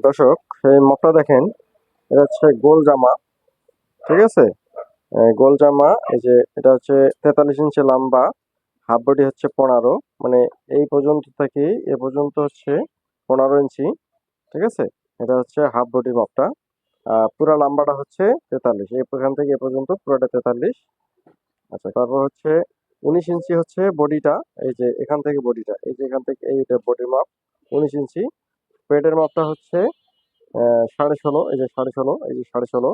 দর্শক, এই মগটা দেখেন, এটা হচ্ছে গোল জামা। ঠিক আছে, গোল জামা। এই যে এটা হচ্ছে 43 ইঞ্চি লম্বা, হাফ বডি হচ্ছে 15, মানে এই পর্যন্ত থেকে এ পর্যন্ত হচ্ছে 15 ইঞ্চি। ঠিক আছে, এটা হচ্ছে হাফ বডির মগটা। পুরা লম্বাটা হচ্ছে 43, এখান থেকে এ পর্যন্ত পুরোটা 43। আচ্ছা, তারপর হচ্ছে 19 ইঞ্চি হচ্ছে বডিটা। এই যে এখান থেকে বডিটা, এই যে এখান থেকে এইটা বডির মাপ 19 ইঞ্চি। পেটের মাপটা হচ্ছে 16.5, এই যে 16.5, এই যে 16.5।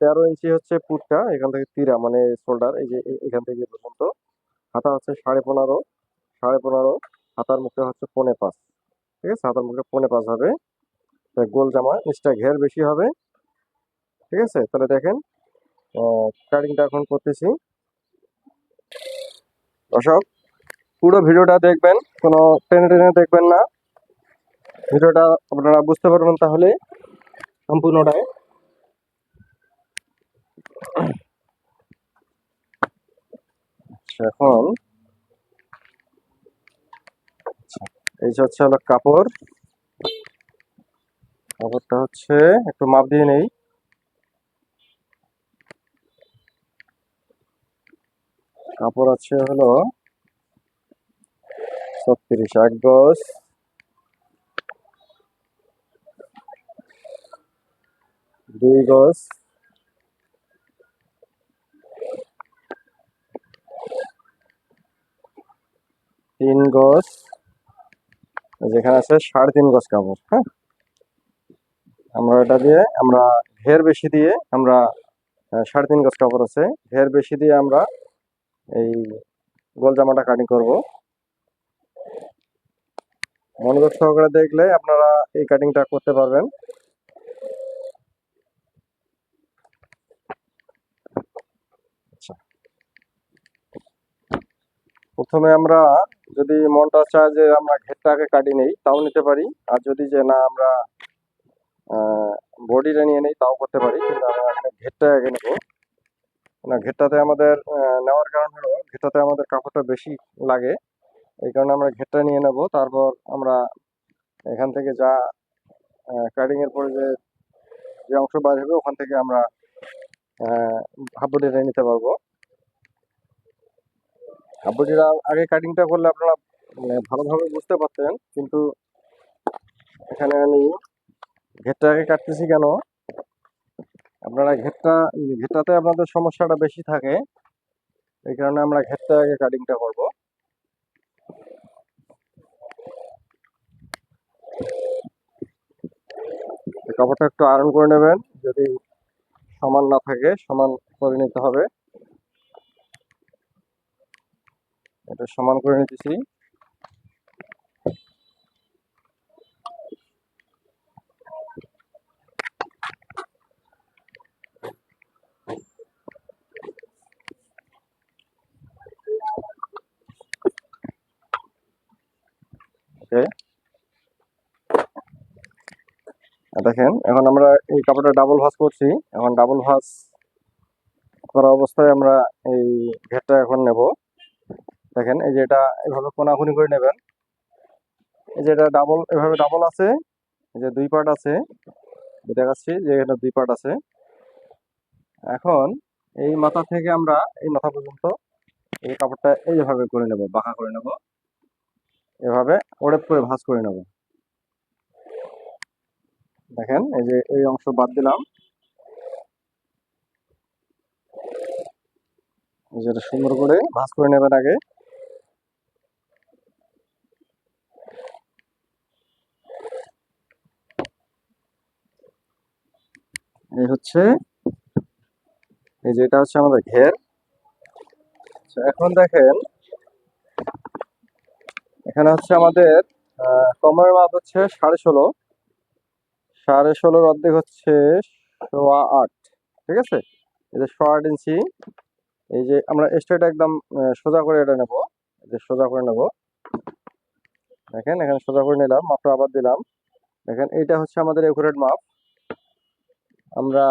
13 ইঞ্চি হচ্ছে পুটটা, এখান থেকে তীরা মানে শোল্ডার, এই যে এখান থেকে এ পর্যন্ত। হাতা হচ্ছে 15.5, 15.5। হাতার মুখটা হচ্ছে 4.5। ঠিক আছে, হাতার মুখটা 4.5 হবে। তা গোল জামা, নিচটা ঘের বেশি হবে। ঠিক আছে, তাহলে দেখেন কাটিংটা এখন করতেছি। দর্শক, পুরো ভিডিওটা দেখবেন, কোনো টেনে টেনে দেখবেন না। ভিডিওটা আপনারা বুঝতে পারবেন তাহলে সম্পূর্ণটাই। এখন এই যে হচ্ছে হলো কাপড়। কাপড়টা হচ্ছে একটু মাপ দিয়ে নেই। কাপড় আছে হলো 36, 1 গজ, 2 গজ, 3 গজ। যেখানে আছে 3.5 গজ কাপড়। হ্যাঁ, আমরা এটা দিয়ে আমরা ঘের বেশি দিয়ে আমরা 3.5 গজ কাপড় আছে, ঘের বেশি দিয়ে আমরা এই গোল জামাটা কাটিং করব। মনোযোগ সহকারে দেখলে আপনারা এই কাটিংটা করতে পারবেন। আচ্ছা, প্রথমে আমরা যদি মনটা চায় যে আমরা ঘেরটা আগে কাটি নেই, তাও নিতে পারি। আর যদি যে না আমরা বডিটা নিয়ে নেই, তাও করতে পারি। কিন্তু আমরা এখানে ঘেরটা আগে নেবো না। ঘেরটাতে আমাদের নেওয়ার কারণ হলো ঘেরটাতে আমাদের কাপড়টা বেশি লাগে, এই কারণে আমরা ঘেরটা নিয়ে নেব। তারপর আমরা এখান থেকে যা কাটিং এর পরে যে যে অংশ বার হবে ওখান থেকে আমরা হাফ বডিটা নিতে পারবো। হাফ বডিটা আগে কাটিংটা করলে আপনারা মানে ভালোভাবে বুঝতে পারতেন, কিন্তু এখানে আমি ঘেরটা আগে কাটতেছি কেন, আপনারা ঘেরটাতে আপনাদের সমস্যাটা বেশি থাকে, এই কারণে আমরা ঘেরটা আগে কাটিংটা করব। কাপড়টা একটু আয়রন করে নেবেন, যদি সমান না থাকে সমান করে নিতে হবে। এটা সমান করে নিতেছি। ওকে, দেখেন এখন আমরা এই কাপড়টা ডাবল ভাঁজ করছি। এখন ডাবল ভাঁজ করা অবস্থায় আমরা এই ঘেরটা এখন নেব। দেখেন এই যে এটা এভাবে কোনাকুনি করে নেবেন। এই যে এটা ডাবল, এভাবে ডাবল আছে, এই যে 2 পার্ট আছে, দেখাচ্ছি যে এটা 2 পার্ট আছে। এখন এই মাথা থেকে আমরা এই মাথা পর্যন্ত এই কাপড়টা এইভাবে করে নেব, বাঁকা করে নেব, এভাবে ওড়েপ করে ভাঁজ করে নেব। দেখেন এই যে এই অংশ বাদ দিলাম, এই যে এটা সুন্দর করে ভাঁজ করে নেবেন আগে। এই হচ্ছে, এই যে এটা হচ্ছে আমাদের ঘের। আচ্ছা, এখন দেখেন এখানে হচ্ছে আমাদের কমরের মাপ হচ্ছে 16.5, 16.5 অর্ধেক হচ্ছে 8.25। ঠিক আছে, এই যে 8.25 ইঞ্চি। এই যে আমরা স্ট্রেট একদম সোজা করে এটা নেব, এই যে সোজা করে নেব। দেখেন এখানে সোজা করে নিলাম, মাপটা আবার দিলাম। দেখেন এইটা হচ্ছে আমাদের একুরেট মাপ। আমরা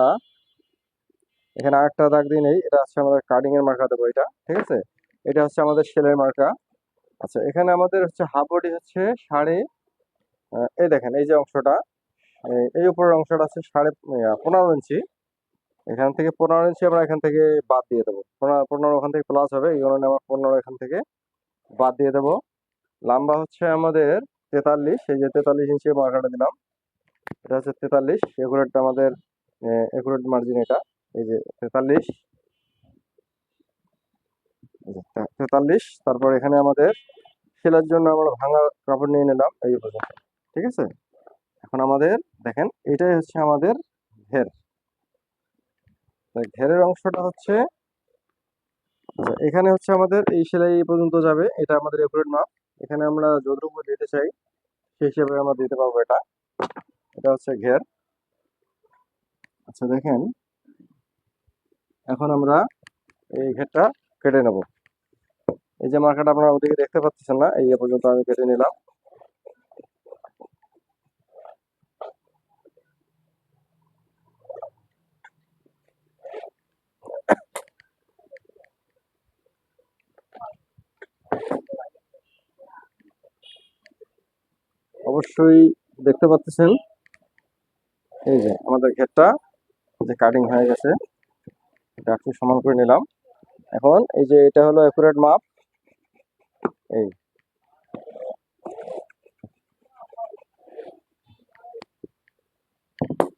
এখানে আরেকটা দাগ দিয়ে নেই, এটা হচ্ছে আমাদের কাটিং এর মার্কা দেবো এটা। ঠিক আছে, এটা হচ্ছে আমাদের সেলের মার্কা। আচ্ছা, এখানে আমাদের হচ্ছে হাফ বডি হচ্ছে এই দেখেন এই যে অংশটা এই উপরের অংশটা আছে 15.5 ইঞ্চি। এখান থেকে 15 ইঞ্চি আমরা এখান থেকে বাদ দিয়ে দেবো। 15 ওখান থেকে প্লাস হবে, এই কারণে আমরা 15 এখান থেকে বাদ দিয়ে দেবো। লম্বা হচ্ছে আমাদের 43, এই যে 43 ইঞ্চি মার্কাটা দিলাম, এটা হচ্ছে 43। একুরেটটা আমাদের একুরেট মার্জিন এটা, এই যে 43, 43। তারপর এখানে আমাদের সেলাইয়ের জন্য আমরা ভাঙা কাপড় নিয়ে নিলাম এই পর্যন্ত, ঠিক আছে। এখন আমাদের দেখেন এটাই হচ্ছে আমাদের ঘের। ঘেরের অংশটা হচ্ছে এখানে হচ্ছে আমাদের এই সেলাই এই পর্যন্ত যাবে, এটা আমাদের একুরেট মাপ। এখানে আমরা যতটুকু দিতে চাই সেই হিসেবে আমরা দিতে পারবো। এটা এটা হচ্ছে ঘের। আচ্ছা দেখেন, এখন আমরা এই ঘেরটা কেটে নেব। এই যে মার্কাটা আপনারা ওদিকে দেখতে পাচ্ছেন না, এই পর্যন্ত আমি কেটে নিলাম। অবশ্যই দেখতে পাচ্ছেন এই যে আমাদের ঘেরটা যে কাটিং হয়ে গেছে, এটা একটু সমান করে নিলাম। এখন এই যে এটা হলো একুরেট মাপ, এই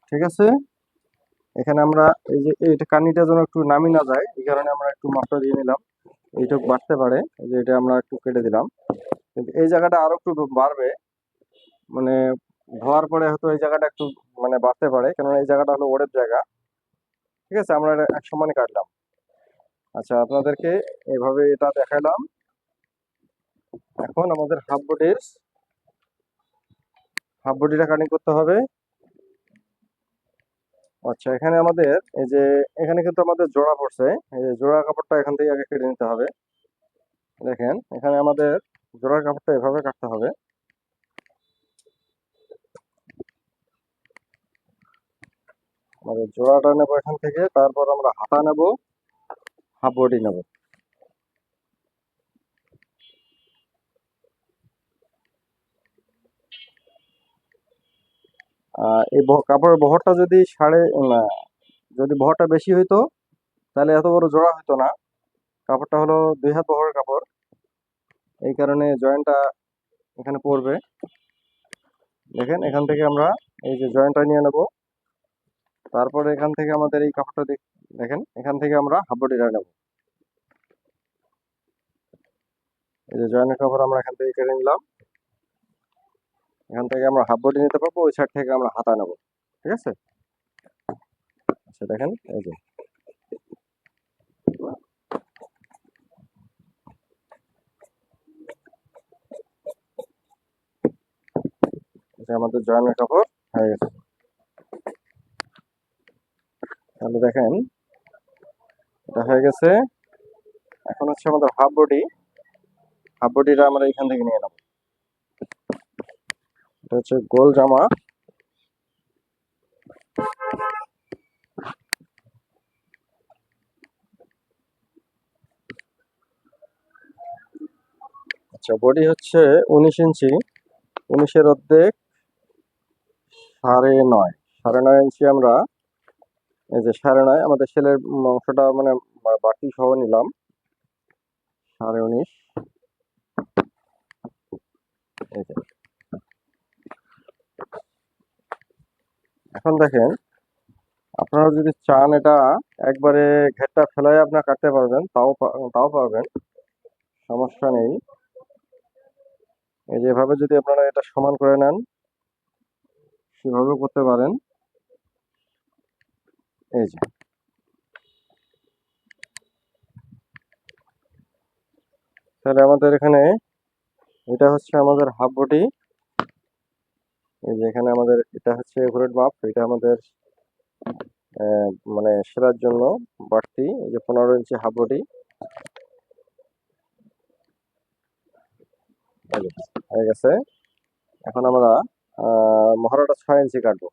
ঠিক আছে। এখানে আমরা এই যে এইটা কানিটা যেন একটু নামি না যায়, এই কারণে আমরা একটু মাপটা দিয়ে নিলাম। এইটুকু বাড়তে পারে, এই যে এটা আমরা একটু কেটে দিলাম। কিন্তু এই জায়গাটা আরো একটু বাড়বে, মানে ধোয়ার পরে হয়তো এই জায়গাটা একটু মানে বাড়তে পারে, কারণ এই জায়গাটা হলো ওরের জায়গা, ঠিক আছে। আমরা এটা এক সমানে কাটলাম। আচ্ছা আপনাদেরকে এইভাবে এটা দেখালাম। এখন আমাদের হাফ বডিটা কাটিং করতে হবে। আচ্ছা এখানে আমাদের এই যে এখানে কিন্তু আমাদের জোড়া পড়ছে, এই যে জোড়া কাপড়টা এখান থেকে আগে কেটে নিতে হবে। দেখেন এখানে আমাদের জোড়ার কাপড়টা এভাবে কাটতে হবে। আমাদের জোড়াটা নেবো এখান থেকে, তারপর আমরা হাতা নেব, হাফ বডি নেব। এই কাপড়ের বহরটা যদি না, যদি বহরটা বেশি হইতো তাহলে এত বড় জোড়া হইতো না। কাপড়টা হলো 2 হাত বহরের কাপড়, এই কারণে জয়েন্টটা এখানে পড়বে। দেখেন এখান থেকে আমরা এই যে জয়েন্টটা নিয়ে নেব, তারপরে এখান থেকে আমাদের এই কাপড়টা দেখেন এখান থেকে আমরা হাফ বডিটা নেব। এই যে জয়েন্টের কাপড় আমরা এখান থেকে কেটে নিলাম, এখান থেকে আমরা হাফ বডি নিতে পারবো, ওই সাইড থেকে আমরা হাতা নেব, ঠিক আছে। আচ্ছা দেখেন এই যে এটা আমাদের জয়েন্টের কাপড় হয়ে গেছে। তাহলে দেখেন এটা হয়ে গেছে। এখন হচ্ছে আমাদের হাফ বডিটা আমরা এখান থেকে নিয়ে নেব। এটা হচ্ছে গোল জামা। আচ্ছা বডি হচ্ছে 19 ইঞ্চি, 19-এর অর্ধেক 9.5, 9.5 ইঞ্চি আমরা এই যে 9.5 আমাদের সেলের অংশটা মানে বাকি সহ নিলাম 19.5। এই যে এখন দেখেন, আপনারা যদি চান এটা একবারে ঘেরটা ফেলাই আপনারা কাটতে পারবেন, তাও পারবেন, সমস্যা নেই। এই যে এভাবে যদি আপনারা এটা সমান করে নেন সেভাবেও করতে পারেন। এই যে তাহলে আমাদের এখানে এটা হচ্ছে আমাদের হাফ বডি। এই যে এখানে আমাদের এটা হচ্ছে একুরেট মাপ, এটা আমাদের মানে সেলার জন্য বাড়তি, এই যে 15 ইঞ্চি হাফ বডি হয়ে গেছে। এখন আমরা মহড়াটা 6 ইঞ্চি কাটবো।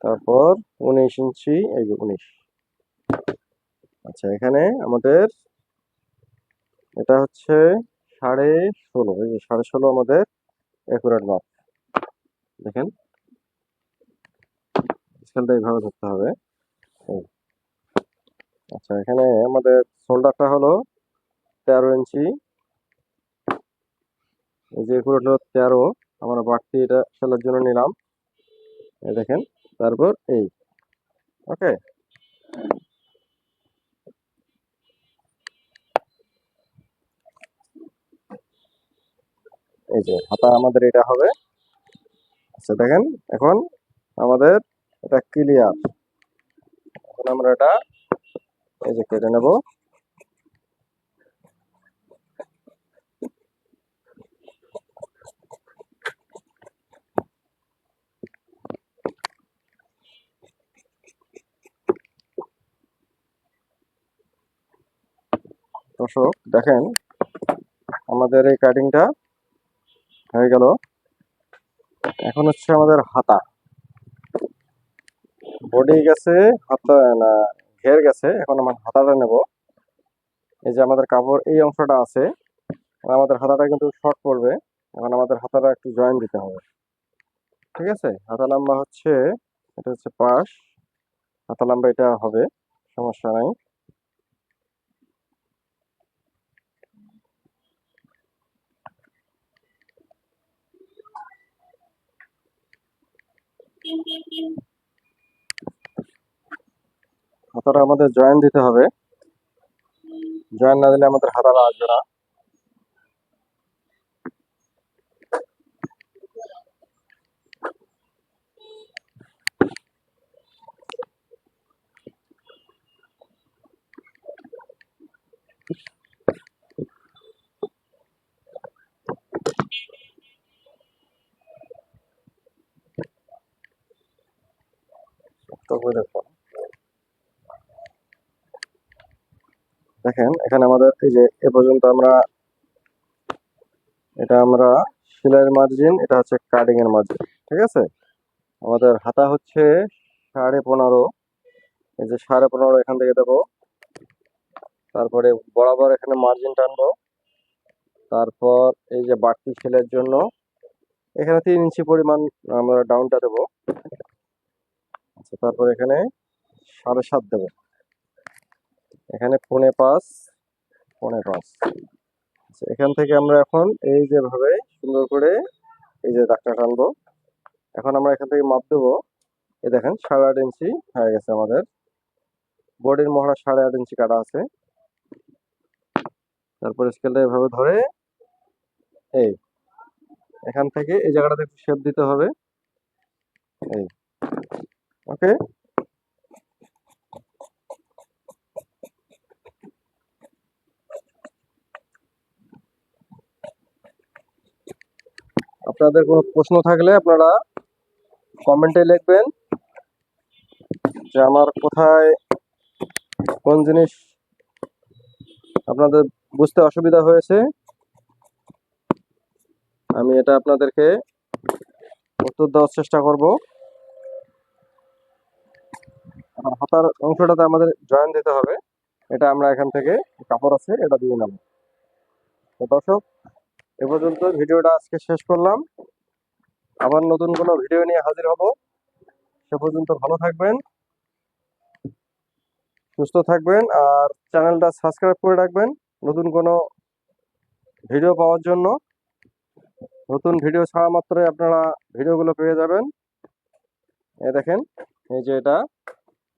তারপর 19 ইঞ্চি, এই যে 19। আচ্ছা এখানে আমাদের এটা হচ্ছে 16.5, এই যে 16.5 আমাদের অ্যাকুরেট মাপ। দেখেন স্কেলটা এইভাবে ধরতে হবে। আচ্ছা, এখানে আমাদের শোল্ডারটা হলো 13 ইঞ্চি, এই যে অ্যাকুরেট হলো 13, আমরা বাড়তি এটা সেলার জন্য নিলাম। এই দেখেন, তারপর এই ওকে। এই যে হাতা আমাদের এটা হবে। আচ্ছা দেখেন, এখন আমাদের এটা ক্লিয়ার। এখন আমরা এটা এই যে কেটে নেব। দর্শক দেখেন, আমাদের এই কাটিংটা হয়ে গেল। এখন হচ্ছে আমাদের হাতা, বডি গেছে, হাতা না ঘের গেছে, এখন আমার হাতাটা নেব। এই যে আমাদের কাপড় এই অংশটা আছে, আমাদের হাতাটা কিন্তু শর্ট পড়বে। এখন আমাদের হাতাটা একটু জয়েন দিতে হবে, ঠিক আছে। হাতা লম্বা হচ্ছে, এটা হচ্ছে পাশ, হাতা লম্বা এটা হবে, সমস্যা নাই। হাতাটা আমাদের জয়েন দিতে হবে, জয়েন না দিলে আমাদের হাতাটা আসবে না। তো দেখেন, এখানে আমাদের এই যে এ পর্যন্ত আমরা এটা আমরা সেলাইয়ের মার্জিন, এটা হচ্ছে কাটিং এর মার্জিন, ঠিক আছে। আমাদের হাতা হচ্ছে 15.5, এই যে 15.5 এখান থেকে দেবো। তারপরে বরাবর এখানে মার্জিন টানবো। তারপর এই যে বাড়তি সেলের জন্য এখানে 3 ইঞ্চি পরিমাণ আমরা ডাউনটা দেবো। আচ্ছা, তারপর এখানে 7.5 দেবো, এখানে 4.5, 4.5। আচ্ছা, এখান থেকে আমরা এখন এই যেভাবে সুন্দর করে এই যে দাগটা টানবো। এখন আমরা এখান থেকে মাপ দেবো। এই দেখেন 8.5 ইঞ্চি হয়ে গেছে আমাদের, বডির মহড়া 8.5 ইঞ্চি কাটা আছে। তারপর স্কেলটা এভাবে ধরে এই এখান থেকে এই জায়গাটাতে একটু শেপ দিতে হবে, এই ওকে। আপনাদের কোনো প্রশ্ন থাকলে আপনারা কমেন্টে লিখবেন যে আমার কোথায় কোন জিনিস আপনাদের বুঝতে অসুবিধা হয়েছে, আমি এটা আপনাদেরকে উত্তর দেওয়ার চেষ্টা করব। এখন হাতার অংশটাতে আমাদের জয়েন দিতে হবে, এটা আমরা এখান থেকে কাপড় আছে এটা দিয়ে নেব। তো দর্শক, এ পর্যন্ত ভিডিওটা আজকে শেষ করলাম। আবার নতুন কোনো ভিডিও নিয়ে হাজির হব। সে পর্যন্ত ভালো থাকবেন, সুস্থ থাকবেন, আর চ্যানেলটা সাবস্ক্রাইব করে রাখবেন নতুন কোনো ভিডিও পাওয়ার জন্য। নতুন ভিডিও ছাড়া মাত্রই আপনারা ভিডিওগুলো পেয়ে যাবেন। এই দেখেন, এই যে এটা,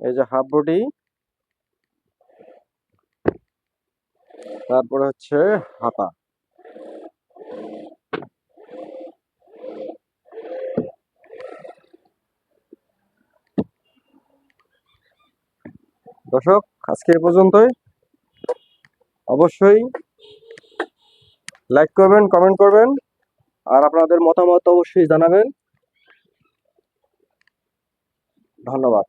এই যে হাফ বডি, তারপরে হচ্ছে হাতা। দর্শক, আজকে এই পর্যন্তই। অবশ্যই লাইক করবেন, কমেন্ট করবেন, আর আপনাদের মতামত অবশ্যই জানাবেন। ধন্যবাদ।